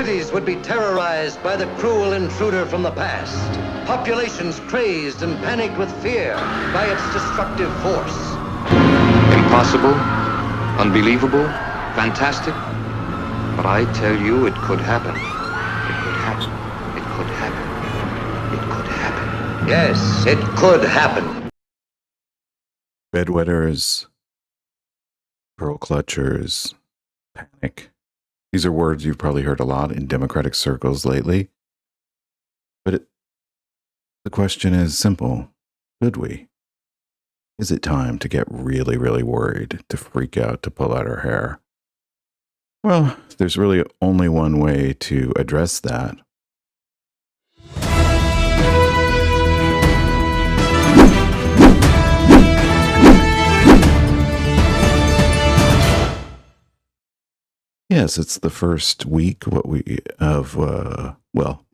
Cities would be terrorized by the cruel intruder from the past. Populations crazed and panicked with fear by its destructive force. Impossible, unbelievable, fantastic. But I tell you, it could happen. It could happen. It could happen. It could happen. Yes, it could happen. Bedwetters, pearl clutchers, panic. These are words you've probably heard a lot in Democratic circles lately. But the question is simple. Should we? Is it time to get really, really worried, to freak out, to pull out our hair? Well, there's really only one way to address that. Yes, it's the first week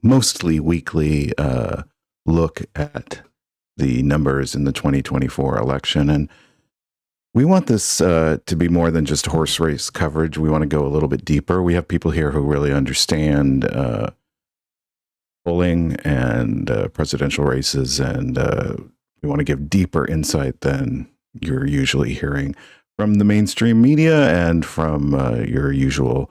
mostly weekly look at the numbers in the 2024 election. And we want this to be more than just horse race coverage. We want to go a little bit deeper. We have people here who really understand polling and presidential races, and we want to give deeper insight than you're usually hearing from the mainstream media and from your usual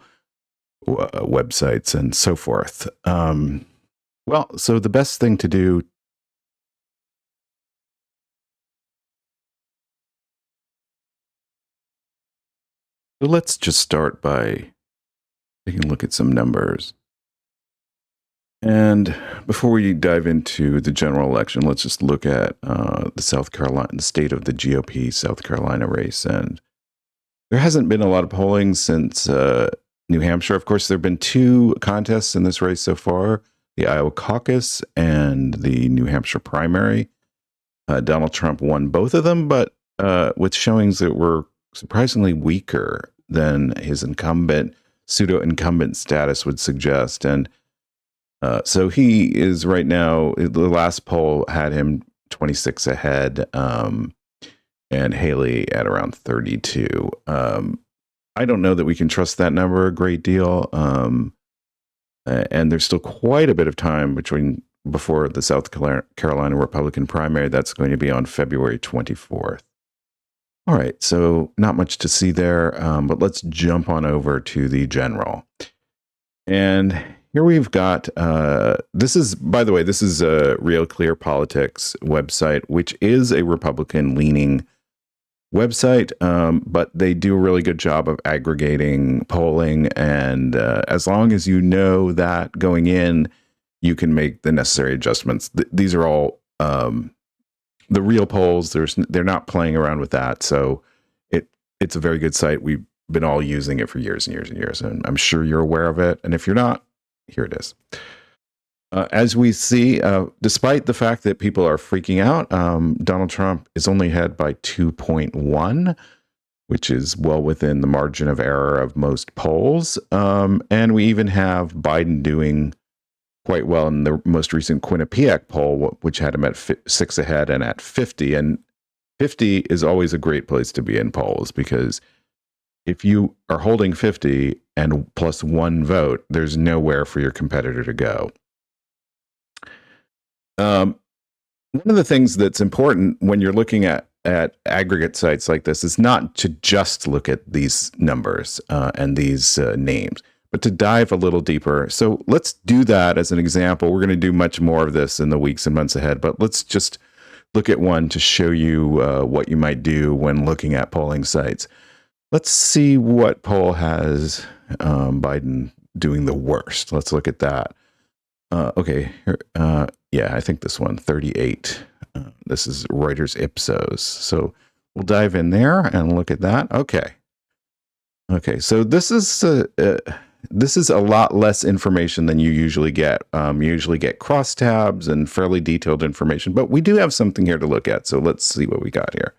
websites and so forth. So the best thing to do So let's just start by taking a look at some numbers. And before we dive into the general election, let's just look at the state of the GOP South Carolina race. And there hasn't been a lot of polling since New Hampshire. Of course, there have been two contests in this race so far, the Iowa caucus and the New Hampshire primary. Donald Trump won both of them, but with showings that were surprisingly weaker than his pseudo-incumbent status would suggest. And so he is right now, the last poll had him 26 ahead, and Haley at around 32. I don't know that we can trust that number a great deal. And there's still quite a bit of time before the South Carolina Republican primary. That's going to be on February 24th. All right, so not much to see there, but let's jump on over to the general. And here we've got, this is a Real Clear Politics website, which is a Republican-leaning website, but they do a really good job of aggregating polling, and as long as you know that going in, you can make the necessary adjustments. These are all the real polls. They're not playing around with that, so it's a very good site. We've been all using it for years and years and years, and I'm sure you're aware of it. And if you're not, here it is. As we see, despite the fact that people are freaking out, Donald Trump is only ahead by 2.1, which is well within the margin of error of most polls. And we even have Biden doing quite well in the most recent Quinnipiac poll, which had him at 6 ahead and at 50. And 50 is always a great place to be in polls, because if you are holding 50 and plus one vote, there's nowhere for your competitor to go. One of the things that's important when you're looking at aggregate sites like this is not to just look at these numbers and these names, but to dive a little deeper. So let's do that as an example. We're going to do much more of this in the weeks and months ahead, but let's just look at one to show you what you might do when looking at polling sites. Let's see what poll has Biden doing the worst. Let's look at that. Okay, yeah, I think this one, 38. This is Reuters Ipsos. So we'll dive in there and look at that. Okay, so this is a lot less information than you usually get. You usually get crosstabs and fairly detailed information, but we do have something here to look at. So let's see what we got here.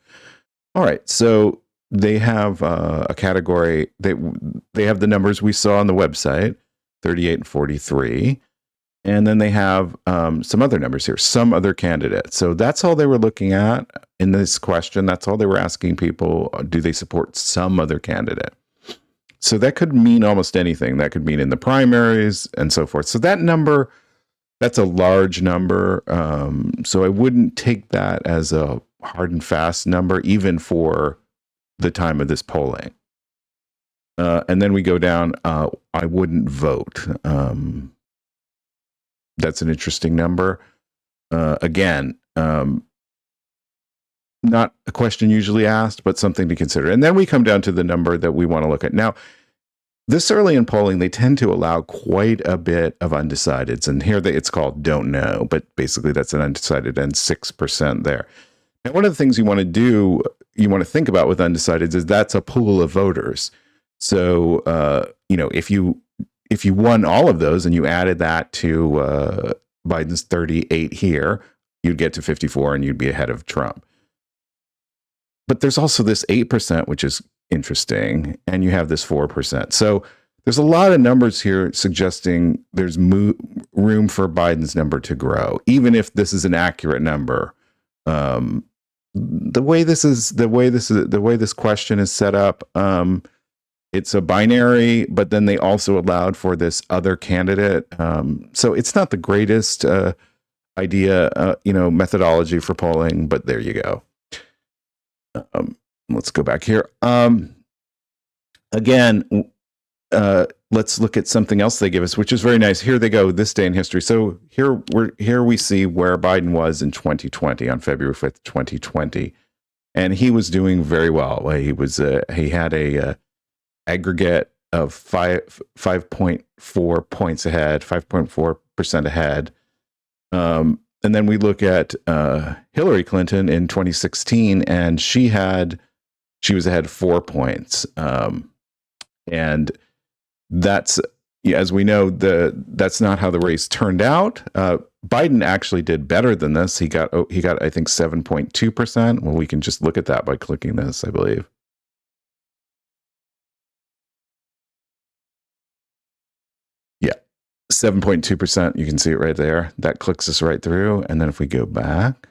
All right, so they have a category. They have the numbers we saw on the website, 38 and 43. And then they have some other numbers here, some other candidates. So that's all they were looking at in this question. That's all they were asking people. Do they support some other candidate? So that could mean almost anything. That could mean in the primaries and so forth. So that number, that's a large number. So I wouldn't take that as a hard and fast number, even for the time of this polling. And then we go down, I wouldn't vote. That's an interesting number. Again, not a question usually asked, but something to consider. And then we come down to the number that we want to look at. Now, this early in polling, they tend to allow quite a bit of undecideds. And here it's called don't know, but basically that's an undecided and 6% there. Now, one of the things you want to do, you want to think about with undecideds is that's a pool of voters. So, if you won all of those and you added that to Biden's 38 here, you'd get to 54 and you'd be ahead of Trump. But there's also this 8%, which is interesting, and you have this 4%. So there's a lot of numbers here suggesting there's room for Biden's number to grow, even if this is an accurate number. The way this question is set up, it's a binary, but then they also allowed for this other candidate. So it's not the greatest idea, methodology for polling, but there you go. Let's go back here. Again, let's look at something else they give us, which is very nice. Here they go, this day in history. So here we see where Biden was in 2020, on February 5th, 2020. And he was doing very well. He had a aggregate of 5.4 points ahead, 5.4% ahead. And then we look at Hillary Clinton in 2016, and she was ahead 4 points. And that's, as we know, that's not how the race turned out. Biden actually did better than this. He got I think 7.2%. Well, we can just look at that by clicking this, I believe. Yeah, 7.2%. You can see it right there. That clicks us right through. And then if we go back,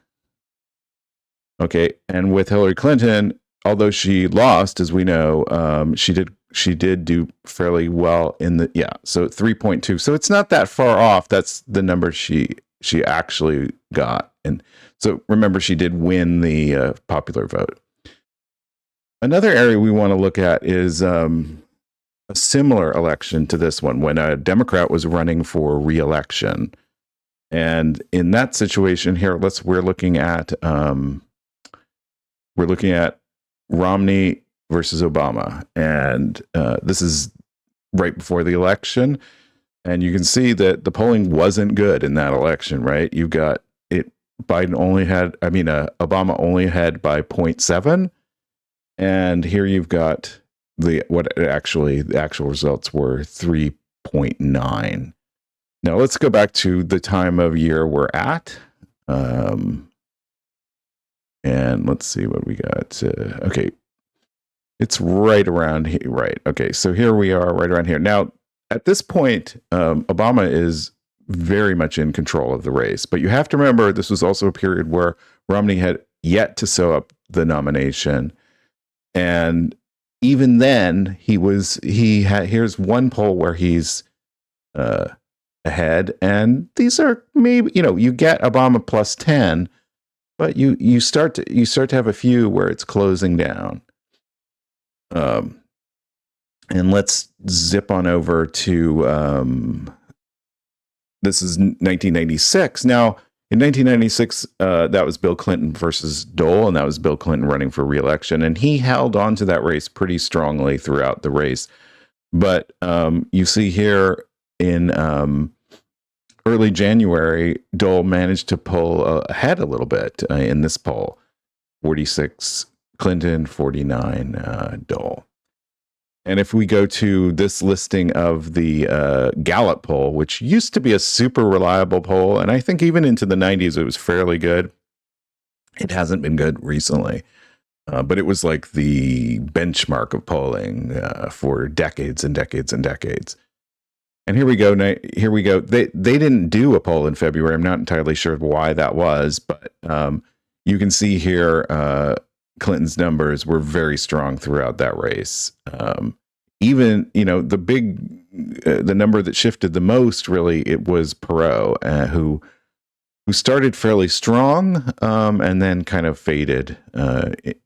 okay, and with Hillary Clinton, although she lost, as we know, she did do fairly well so 3.2. So it's not that far off. That's the number she actually got. And so remember, she did win the popular vote. Another area we want to look at is a similar election to this one, when a Democrat was running for re-election. And in that situation here, we're looking at Romney versus Obama. And this is right before the election. And you can see that the polling wasn't good in that election, right? You've got Obama only had by 0.7. And here you've got the actual results were 3.9. Now let's go back to the time of year we're at. And let's see what we got. Okay. It's right around here, right? Okay, so here we are right around here. Now, at this point, Obama is very much in control of the race. But you have to remember, this was also a period where Romney had yet to sew up the nomination. And even then, here's one poll where he's ahead. And these are maybe, you get Obama plus 10, but you start to have a few where it's closing down. And let's zip on over to, this is 1996. Now, in 1996, that was Bill Clinton versus Dole, and that was Bill Clinton running for re-election. And he held on to that race pretty strongly throughout the race. But you see here in early January, Dole managed to pull ahead a little bit in this poll. 46 Clinton, 49 Dole. And if we go to this listing of the Gallup poll, which used to be a super reliable poll, and I think even into the 90s it was fairly good. It hasn't been good recently, but it was like the benchmark of polling for decades and decades and decades. And here we go. Here we go. They didn't do a poll in February. I'm not entirely sure why that was, but you can see here Clinton's numbers were very strong throughout that race. even, the number that shifted the most, really, it was Perot, who started fairly strong and then kind of faded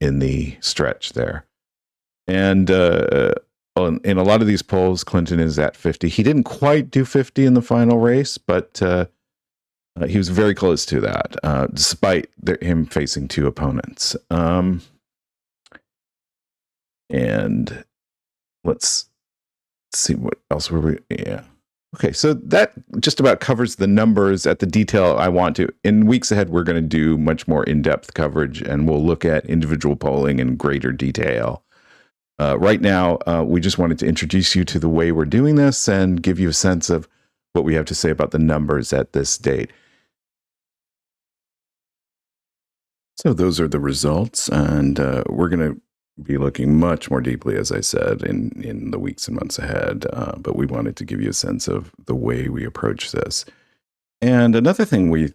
in the stretch there. And in a lot of these polls, Clinton is at 50. He didn't quite do 50 in the final race, but he was very close to that, despite him facing two opponents. And let's see what else were we. Yeah. Okay, so that just about covers the numbers at the detail I want to. In weeks ahead, we're going to do much more in-depth coverage, and we'll look at individual polling in greater detail. Right now, we just wanted to introduce you to the way we're doing this and give you a sense of what we have to say about the numbers at this date. So those are the results, and we're going to be looking much more deeply, as I said, in the weeks and months ahead. But we wanted to give you a sense of the way we approach this. And another thing we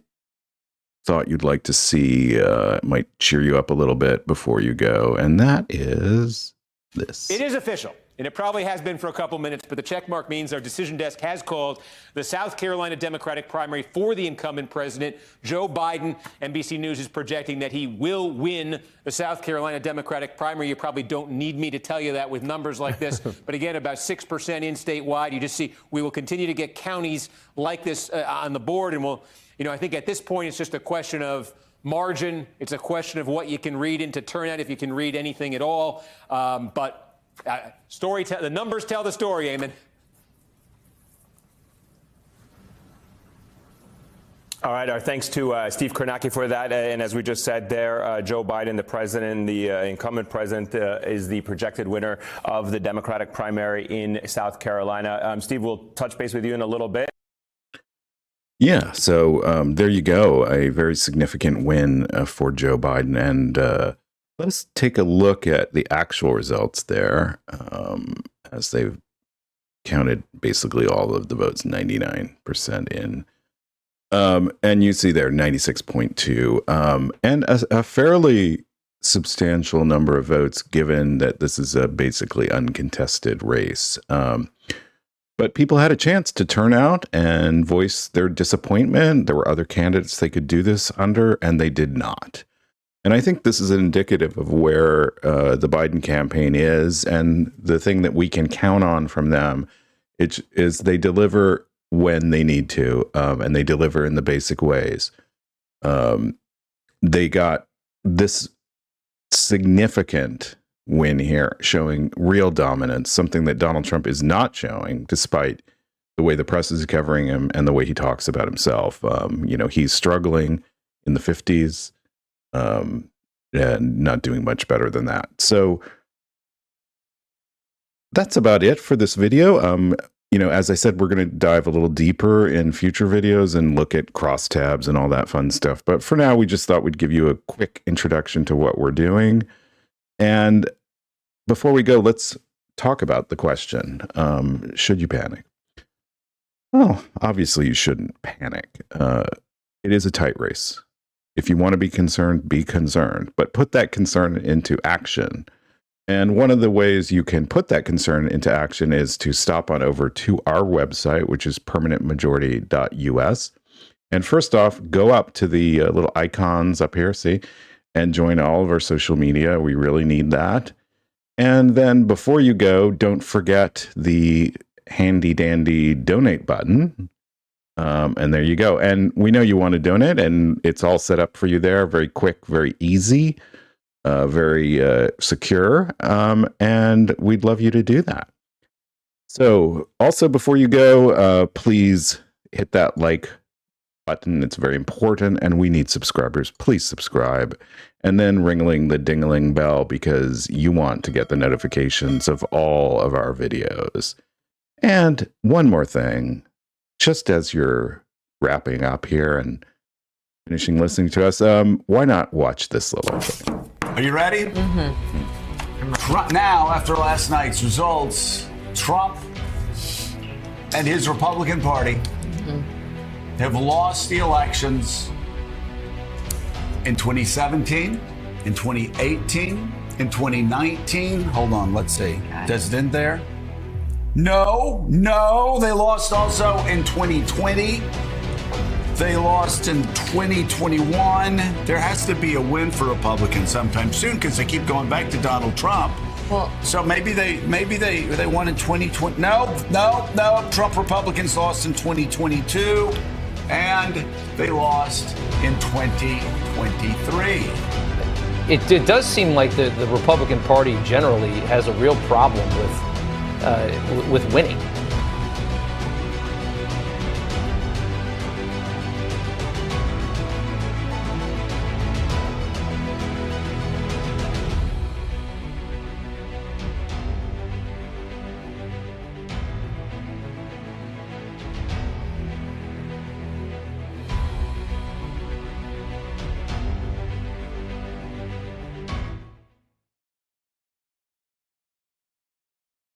thought you'd like to see might cheer you up a little bit before you go, and that is this. It is official, and it probably has been for a couple minutes, but the check mark means our decision desk has called the South Carolina Democratic primary for the incumbent president, Joe Biden. NBC News is projecting that he will win the South Carolina Democratic primary. You probably don't need me to tell you that with numbers like this, but again, about 6% in statewide. You just see we will continue to get counties like this on the board, and we'll, I think at this point it's just a question of margin. It's a question of what you can read into turnout, if you can read anything at all. But the numbers tell the story, Eamon. All right, our thanks to Steve Kornacki for that. And as we just said there, Joe Biden, the president, the incumbent president, is the projected winner of the Democratic primary in South Carolina. Steve, we'll touch base with you in a little bit. Yeah, so there you go, a very significant win for Joe Biden. And let's take a look at the actual results there, as they've counted basically all of the votes, 99% in. And you see there 96.2, and a fairly substantial number of votes, given that this is a basically uncontested race. But people had a chance to turn out and voice their disappointment. There were other candidates they could do this under, and they did not. And I think this is indicative of where the Biden campaign is, and the thing that we can count on from them is they deliver when they need to, and they deliver in the basic ways. They got this significant win here, showing real dominance, something that Donald Trump is not showing, despite the way the press is covering him and the way he talks about himself. He's struggling in the 50s, and not doing much better than that. So that's about it for this video. As I said, we're going to dive a little deeper in future videos and look at crosstabs and all that fun stuff. But for now, we just thought we'd give you a quick introduction to what we're doing. And before we go, let's talk about the question, should you panic? Well, obviously you shouldn't panic. It is a tight race. If you want to be concerned, but put that concern into action. And one of the ways you can put that concern into action is to stop on over to our website, which is permanentmajority.us. And first off, go up to the little icons up here, see, and join all of our social media. We really need that. And then before you go, don't forget the handy dandy donate button. And there you go. And we know you want to donate, and it's all set up for you there. Very quick, very easy, very secure. And we'd love you to do that. So also before you go, please hit that like button. It's very important, and we need subscribers. Please subscribe, and then ringling the dingling bell, because you want to get the notifications of all of our videos. And one more thing, just as you're wrapping up here and finishing listening to us, why not watch this little thing? Are you ready? Mm-hmm. Now, after last night's results, Trump and his Republican Party have lost the elections in 2017, in 2018, in 2019. Hold on, let's see. Does it end there? No, they lost also in 2020. They lost in 2021. There has to be a win for Republicans sometime soon because they keep going back to Donald Trump. Well, so maybe they won in 2020. No. Trump Republicans lost in 2022, and they lost in 2023. It does seem like the Republican Party generally has a real problem with winning.